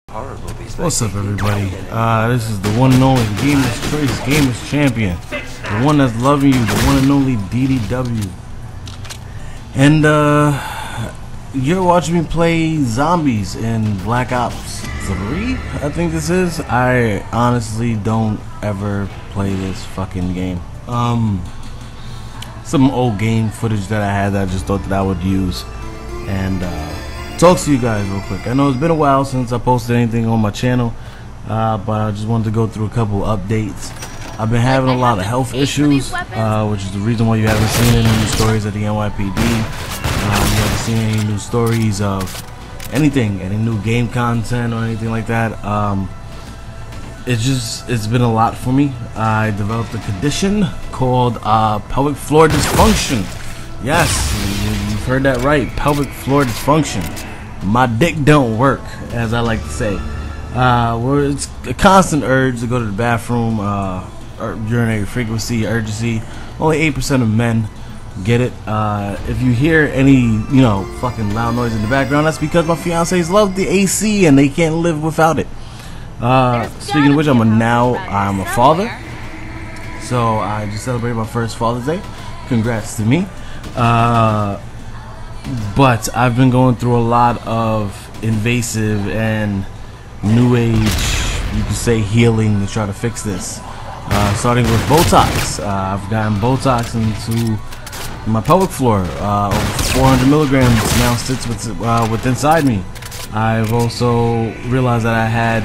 What's up, everybody? This is the one and only Gamer's Choice, Gamer's Champion, the one that's loving you, the one and only DDW. And you're watching me play zombies in Black Ops 3, I think this is. I honestly don't ever play this fucking game. Some old game footage that I had that I just thought that I would use and talk to you guys real quick. I know it's been a while since I posted anything on my channel, but I just wanted to go through a couple updates. I've been having a lot of health issues, which is the reason why you haven't seen any new stories at the NYPD. You haven't seen any new stories of anything, any new game content or anything like that. It's been a lot for me. I developed a condition called pelvic floor dysfunction. Yes, you've heard that right, pelvic floor dysfunction. My dick don't work, as I like to say. Where it's a constant urge to go to the bathroom, urinary frequency, urgency. Only 8% of men get it. If you hear any, fucking loud noise in the background, that's because my fiancés love the AC and they can't live without it. Speaking of which, I'm a father. So I just celebrated my first Father's Day. Congrats to me. But I've been going through a lot of invasive and new age, you could say, healing to try to fix this. Starting with Botox. I've gotten Botox into my pelvic floor. Over 400 milligrams now sits with inside me. I've also realized that I had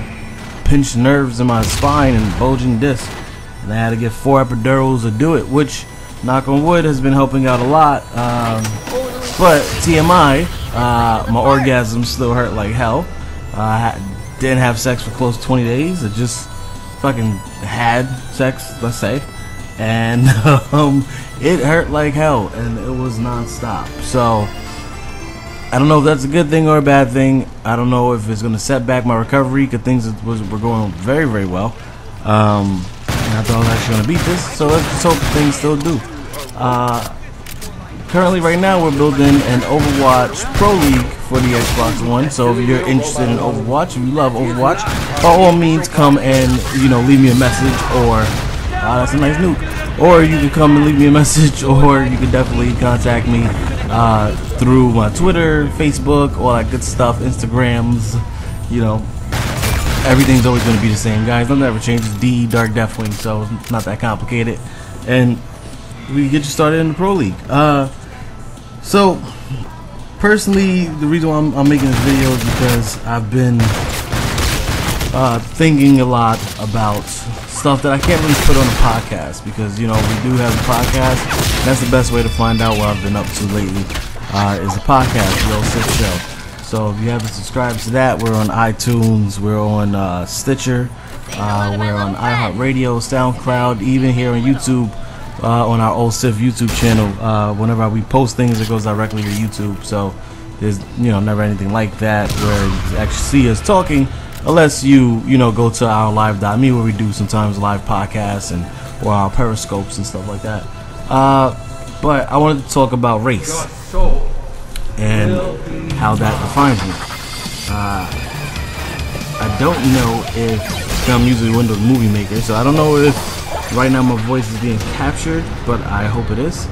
pinched nerves in my spine and bulging disc, and I had to get 4 epidurals to do it, which, knock on wood, has been helping out a lot. But TMI, my orgasm still hurt like hell. I didn't have sex for close to 20 days. I just fucking had sex, let's say, and it hurt like hell, and it was non-stop. So I don't know if that's a good thing or a bad thing. I don't know if it's going to set back my recovery, because things were going very, very well. And I thought I was actually going to beat this, so let's just hope things still do. Currently, right now, we're building an Overwatch Pro League for the Xbox One. So if you're interested in Overwatch, if you love Overwatch, by all means, come and leave me a message, or that's a nice nuke. Or you can come and leave me a message, or you can definitely contact me through my Twitter, Facebook, all that good stuff, Instagrams. Everything's always going to be the same, guys. Nothing ever changes. D Dark Deathwing, so it's not that complicated. And we can get you started in the Pro League. So, personally, the reason why I'm making this video is because I've been thinking a lot about stuff that I can't really put on a podcast, because, we do have a podcast. That's the best way to find out what I've been up to lately, is a podcast, the OhstihShow. So, if you haven't subscribed to that, we're on iTunes, we're on Stitcher, we're on iHeartradio, SoundCloud, even here on YouTube. On our Ohstih YouTube channel, whenever we post things, it goes directly to YouTube. So there's never anything like that where you can actually see us talking, unless you go to our live.me, where we do sometimes live podcasts or our periscopes and stuff like that. But I wanted to talk about race and how that defines me. I don't know if I'm using Windows Movie Maker, so I don't know if right now my voice is being captured, but I hope it is.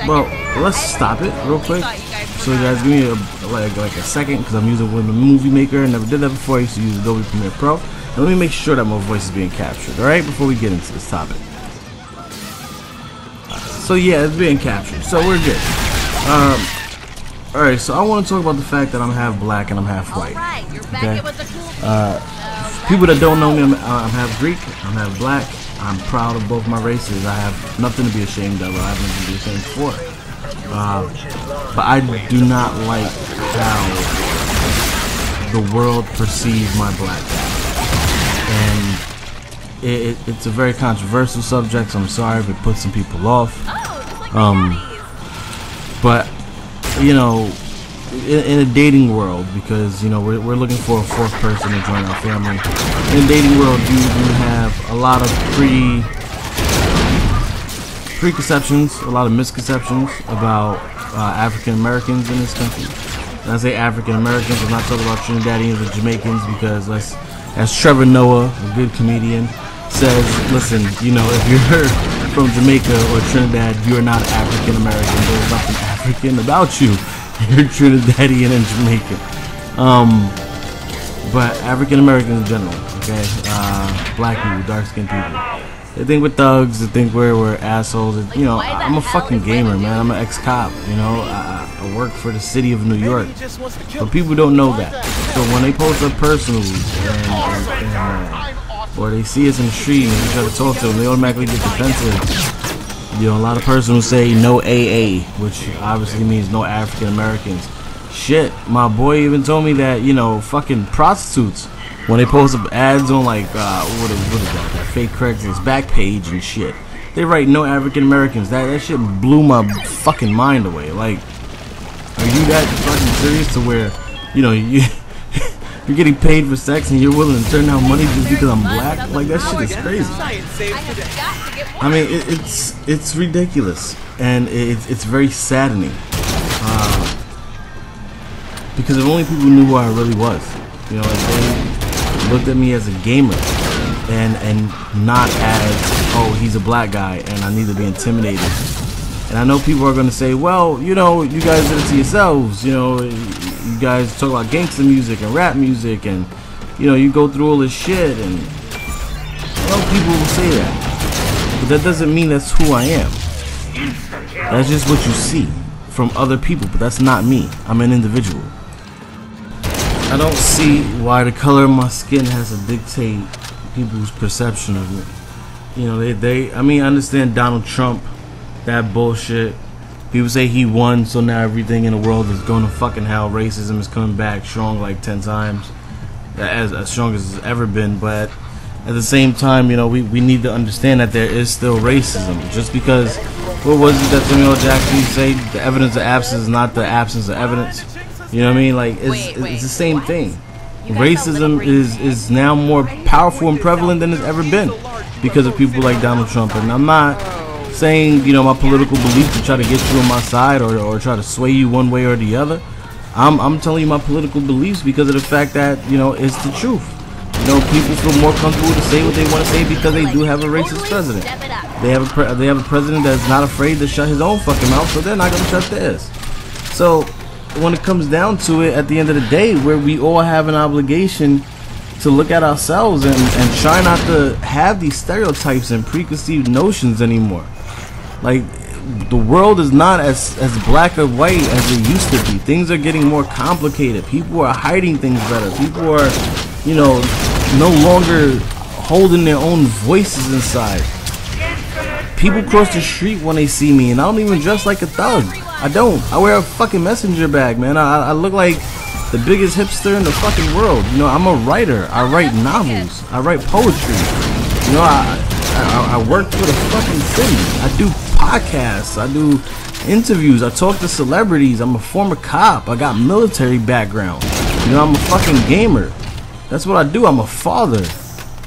Well, let's stop it real quick. So you guys give me like a second, because I'm using Windows Movie Maker. I never did that before. I used to use Adobe Premiere Pro. And let me make sure that my voice is being captured, alright, before we get into this topic. So yeah, it's being captured, so we're good. Alright, so I want to talk about the fact that I'm half black and I'm half white. Okay? People that don't know me, I'm half Greek, I'm half black. I'm proud of both my races. I have nothing to be ashamed of, or I have nothing to be ashamed for. But I do not like how the world perceives my black guy. And it's a very controversial subject, so I'm sorry if it puts some people off. But in a dating world, because we're looking for a 4th person to join our family. In a dating world, you have a lot of preconceptions, a lot of misconceptions about African Americans in this country. And I say African Americans, I'm not talking about Trinidadians or Jamaicans, because as Trevor Noah, a good comedian, says, listen, you know, if you're from Jamaica or Trinidad, you're not African American. There's nothing African about you. You're Trinidadian and Jamaican. But African Americans in general, okay? Black people, dark skinned people. They think we're thugs, they think we're assholes. You know, I'm a fucking gamer, man. I'm an ex-cop, you know. I work for the city of New York. But people don't know that. So when they post up personals or they see us in the street and we try to talk to them, they automatically get defensive. You know, a lot of persons say no AA, which obviously means no African Americans. Shit, my boy even told me that, you know, fucking prostitutes, when they post up ads on like what is that fake Craigslist back page and shit, they write no African Americans. That shit blew my fucking mind away. Like, are you that fucking serious to where, you know, you're getting paid for sex and you're willing to turn down money just because I'm black? Like, that shit is crazy. I mean, it's ridiculous, and it's very saddening. Because if only people knew who I really was, you know, if they looked at me as a gamer and not as, oh, he's a black guy and I need to be intimidated. And I know people are going to say, well, you know, you guys did it to yourselves, you know, you guys talk about gangster music and rap music and, you know, you go through all this shit, and well, people will say that. But that doesn't mean that's who I am. That's just what you see from other people, but that's not me. I'm an individual. I don't see why the color of my skin has to dictate people's perception of me. You know, I mean, I understand Donald Trump, that bullshit. People say he won, so now everything in the world is going to fucking hell. Racism is coming back strong like 10 times, as strong as it's ever been. But at the same time, you know, we need to understand that there is still racism. Just because, what was it that Samuel L. Jackson say? The evidence of absence is not the absence of evidence. You know what I mean? Like, it's the same thing. Racism is now more powerful and prevalent than it's ever been because of people like Donald Trump. And I'm not saying, you know, my political beliefs to try to get you on my side or try to sway you one way or the other. I'm telling you my political beliefs because of the fact that, you know, it's the truth. You know, people feel more comfortable to say what they want to say because they do have a racist president. They have a president that's not afraid to shut his own fucking mouth, so they're not going to shut theirs. So when it comes down to it, at the end of the day, where we all have an obligation to look at ourselves and try not to have these stereotypes and preconceived notions anymore. Like, the world is not as black or white as it used to be. Things are getting more complicated. People are hiding things better. People are, you know, no longer holding their own voices inside. People cross the street when they see me, and I don't even dress like a thug. I don't. I wear a fucking messenger bag, man. I look like the biggest hipster in the fucking world. You know, I'm a writer. I write novels. I write poetry. You know, I work for the fucking city. I do podcasts. I do interviews. I talk to celebrities. I'm a former cop. I got military background. You know, I'm a fucking gamer. That's what I do. I'm a father.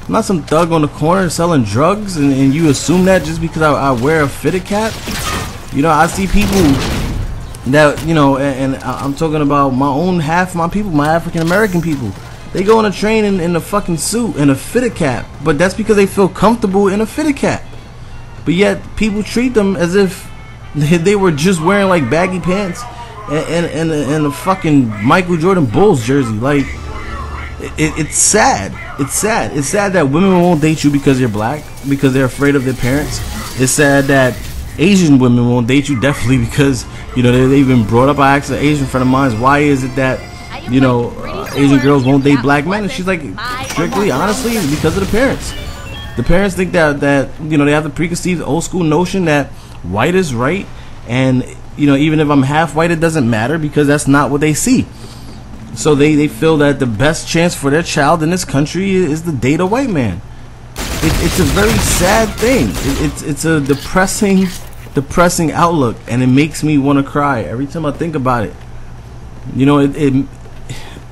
I'm not some thug on the corner selling drugs, and you assume that just because I wear a fitted cap. You know, I see people that, you know, and I'm talking about my own half of my people, my African American people. They go on a train in a fucking suit and a fitted cap, but that's because they feel comfortable in a fitted cap. But yet people treat them as if they were just wearing like baggy pants and a fucking Michael Jordan Bulls jersey. Like, it's sad. It's sad. It's sad that women won't date you because you're black, because they're afraid of their parents. It's sad that Asian women won't date you, definitely because, you know, they've been brought up. I asked an Asian friend of mine, why is it that, you know, Asian girls won't date black men? And she's like, strictly, honestly, it's because of the parents. The parents think that you know, they have the preconceived old school notion that white is right, and, you know, even if I'm half white, it doesn't matter because that's not what they see. So they feel that the best chance for their child in this country is to date a white man. It's a very sad thing. It's a depressing outlook, and it makes me want to cry every time I think about it. You know,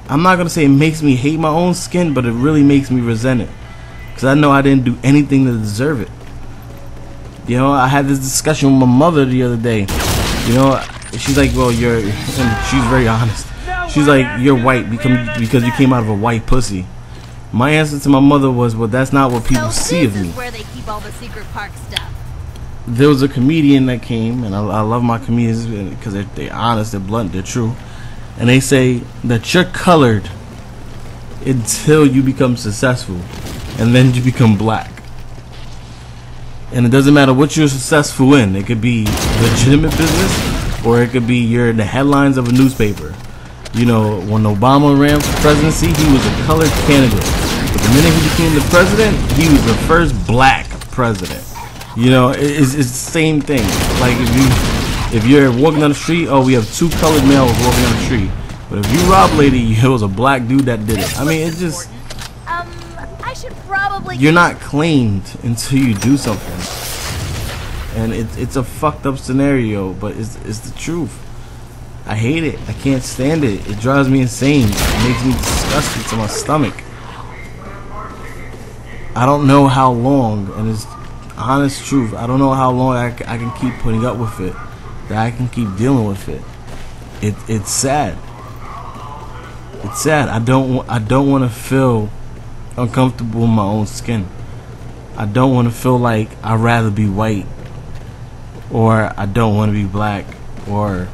I'm not gonna say it makes me hate my own skin, but it really makes me resent it, because I know I didn't do anything to deserve it. You know, I had this discussion with my mother the other day. You know, she's like, well, and she's very honest. She's like, you're white because you came out of a white pussy. My answer to my mother was, well, that's not what people see of me. This is where they keep all the secret park stuff. There was a comedian that came, and I love my comedians because they're honest, they're blunt, they're true. And they say that you're colored until you become successful, and then you become black. And it doesn't matter what you're successful in. It could be legitimate business, or it could be you're in the headlines of a newspaper. You know, when Obama ran for presidency, he was a colored candidate. But the minute he became the president, he was the first black president. You know, it's the same thing. Like if you're walking down the street, oh, we have 2 colored males walking down the street. But if you rob lady, it was a black dude that did it. I mean, it's just, I should probably. You're not claimed until you do something, and it's a fucked up scenario, but it's the truth. I hate it. I can't stand it. It drives me insane. It makes me disgusted to my stomach. I don't know how long, and it's honest truth, I don't know how long I can keep putting up with it, that I can keep dealing with it. It's sad. It's sad. I don't want to feel uncomfortable in my own skin. I don't want to feel like I'd rather be white, or I don't want to be black, or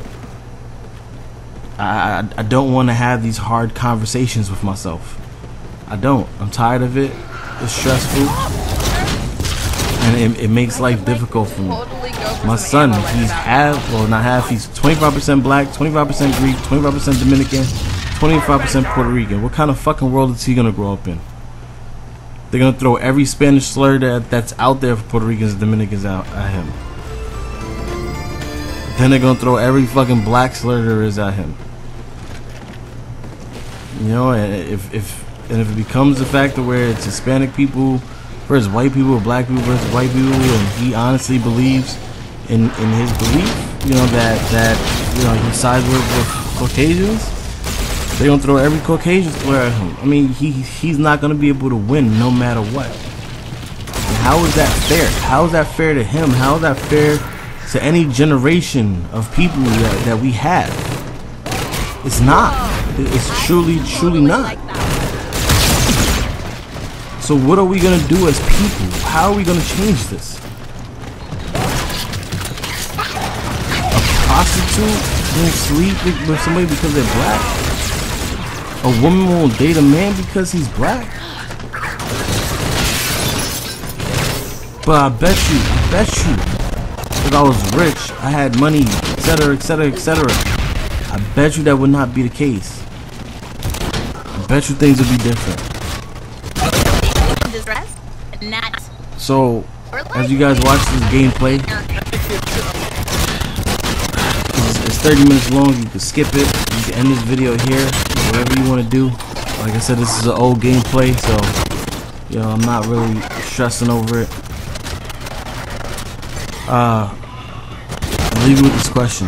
I don't want to have these hard conversations with myself. I don't. I'm tired of it. It's stressful, and it makes life difficult for me. My son, he's he's 25% black, 25% Greek, 25% Dominican, 25% Puerto Rican. What kind of fucking world is he gonna grow up in? They're gonna throw every Spanish slur that's out there for Puerto Ricans and Dominicans out at him. Then they're gonna throw every fucking black slur there is at him. You know, and if it becomes a factor where it's Hispanic people versus white people, black people versus white people, and he honestly believes in his belief, you know, that you know, he sides with Caucasians, they're gonna throw every Caucasian slur at him. I mean, he's not gonna be able to win no matter what. And how is that fair? How is that fair to him? How is that fair to any generation of people that we have? It's not. It's truly not. So what are we gonna do as people? How are we gonna change this? A prostitute won't sleep with somebody because they're black? A woman won't date a man because he's black? But I bet you, if I was rich, I had money, etc., etc., etc., I bet you that would not be the case. I bet you things would be different. So, as you guys watch this gameplay, it's 30 minutes long. You can skip it. You can end this video here. Whatever you want to do. Like I said, this is an old gameplay, so you know, I'm not really stressing over it. I'll leave you with this question,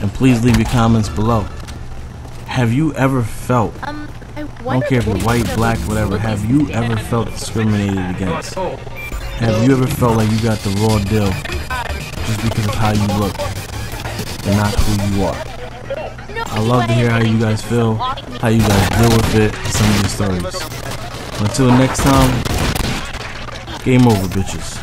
and please leave your comments below. Have you ever felt, I don't care if you're white, black, whatever, have you ever felt discriminated against? Have you ever felt like you got the raw deal just because of how you look and not who you are? I love to hear how you guys feel, how you guys deal with it, and some of your stories. Until next time, game over, bitches.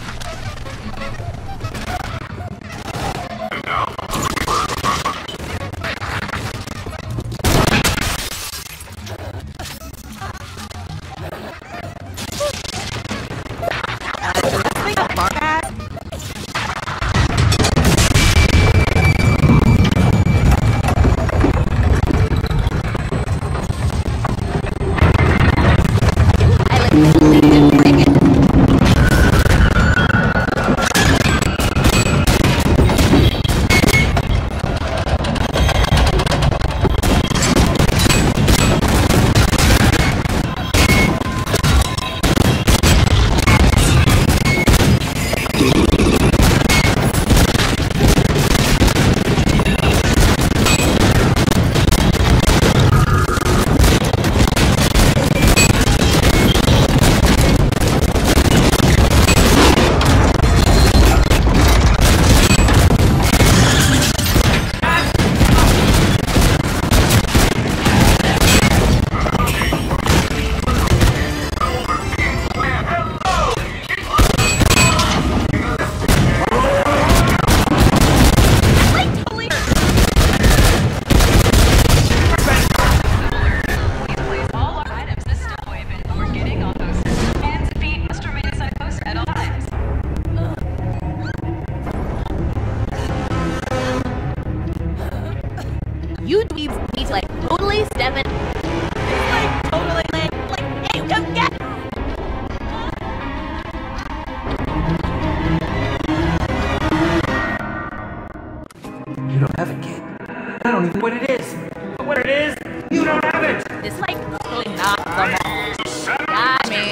You dweebs need to, like, totally step it. Like, totally, like, hey, come get. You don't have it, kid. I don't even know what it is. But what it is, you don't have it. This, like, totally not the mall. Got me.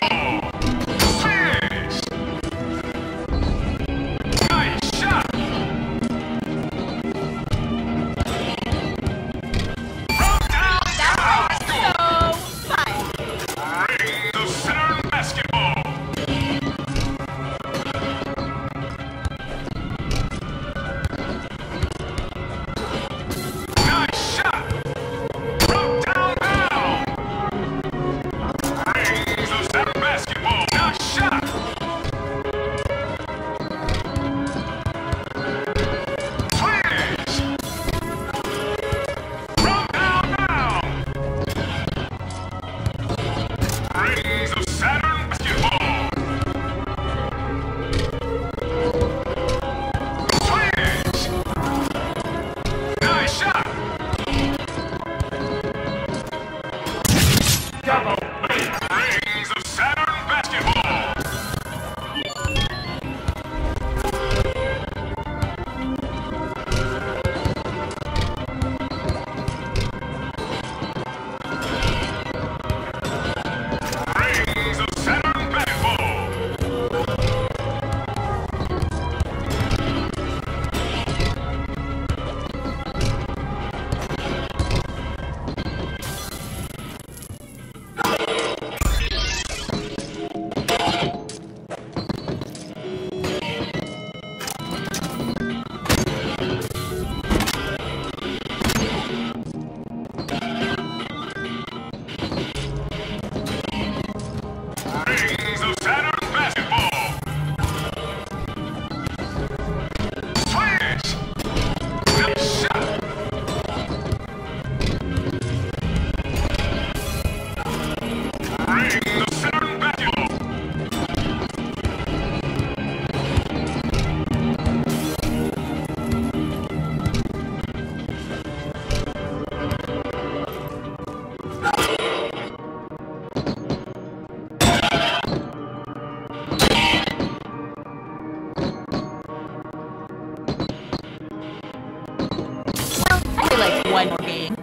One more game.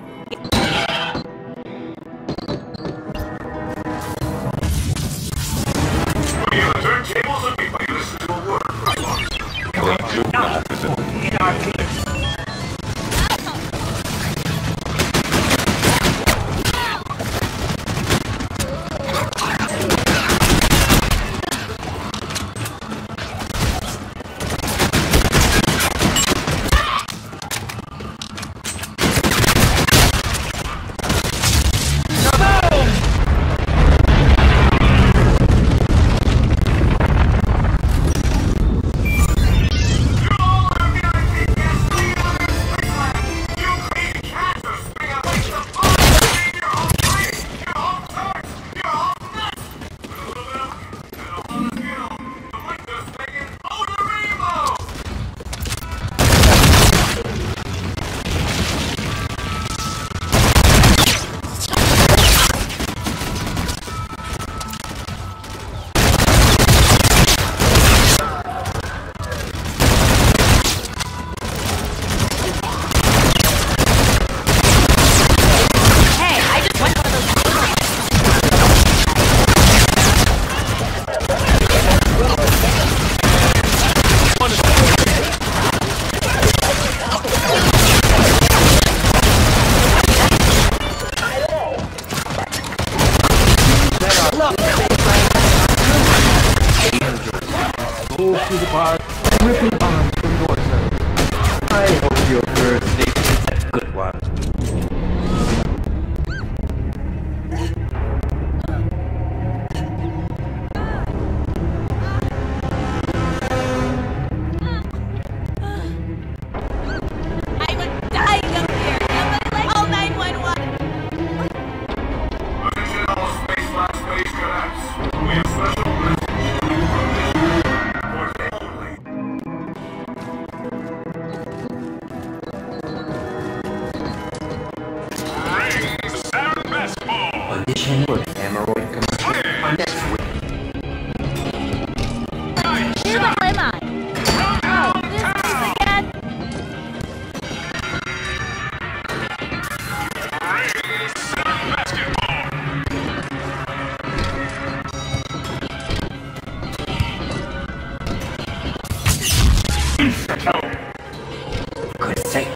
Go through the bar, ripping arms from doorstep. I hope your first date is a good one. I'm dying up here. Somebody like call 911. Attention all space cadets. We have special message for today only. complexion or the hemorrhoid commercial on next week. Who the hell am I? Oh, this place again? Good sake.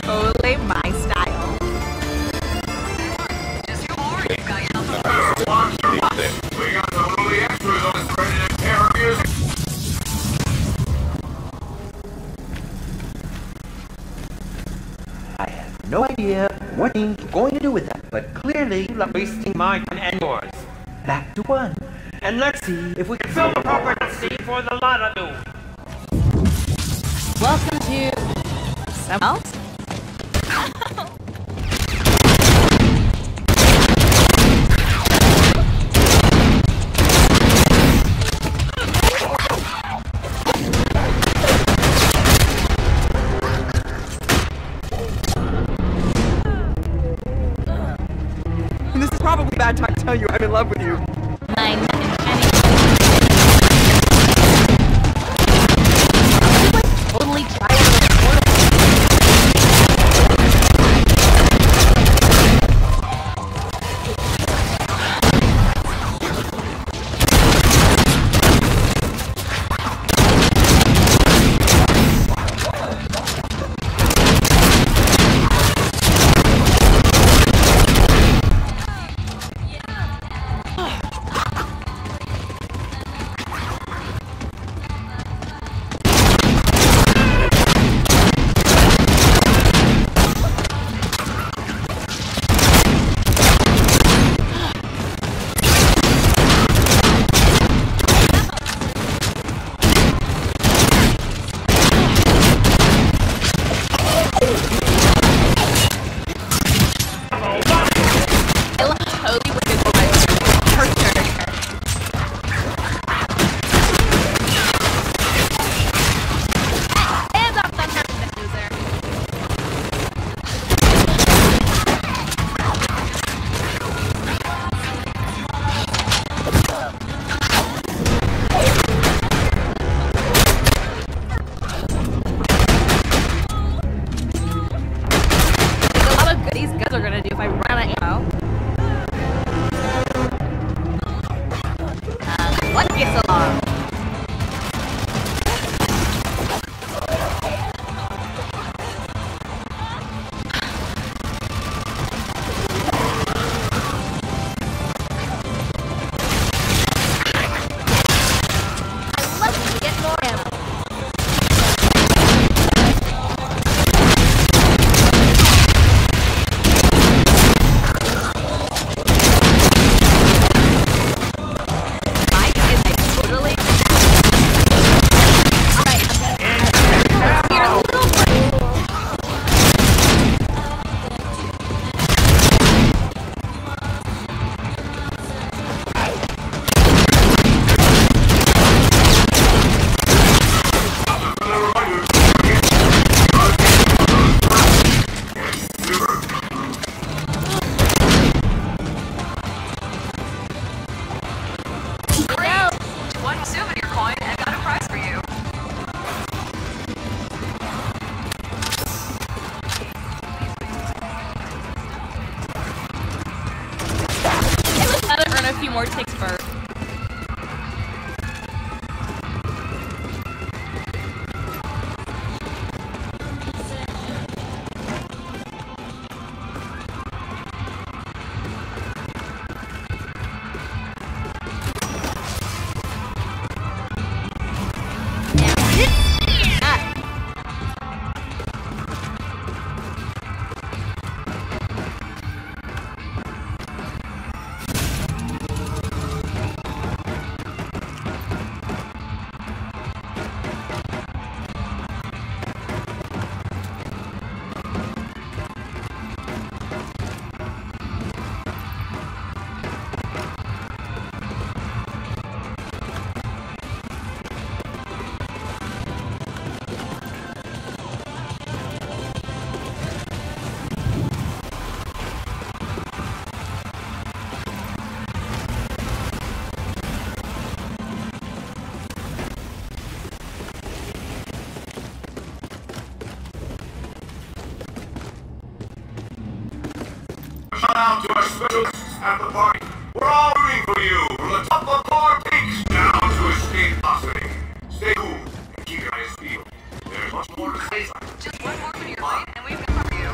Totally my style. I have no idea what you're going to do with that, but clearly you're wasting my time and yours. Back to one. And let's see if we can film a proper scene for the lot of you. Welcome to someone else? This is probably a bad time to tell you I'm in love with you. Nine and totally try it. Shout out to our specialists at the party. We're all rooting for you, from the top of our peaks down to escape velocity. Stay cool and keep your eyes peeled. There's much more to say. Just one more to your right, and we've got you.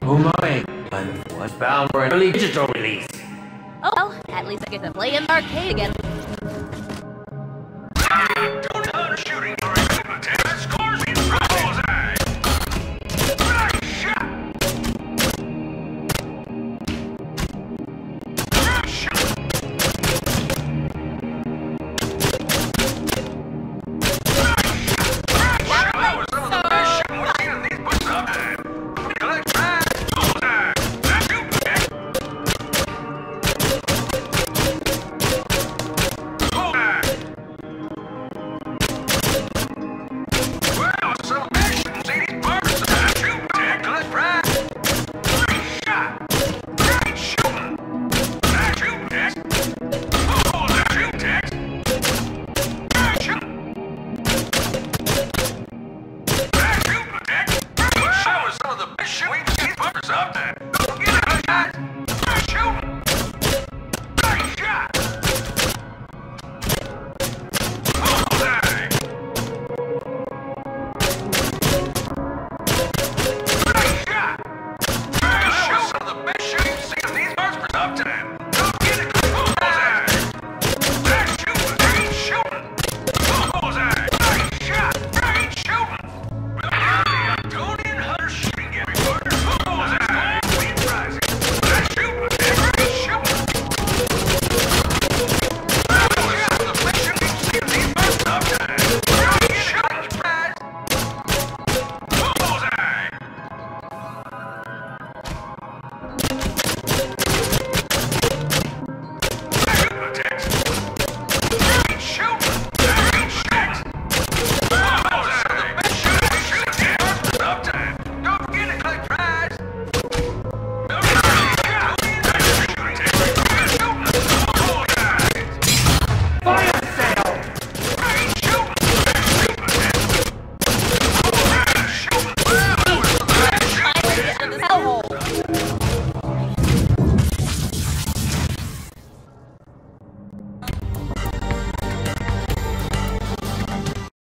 Oh my, was bound for an early digital release. Oh well, at least I get to play in the arcade again.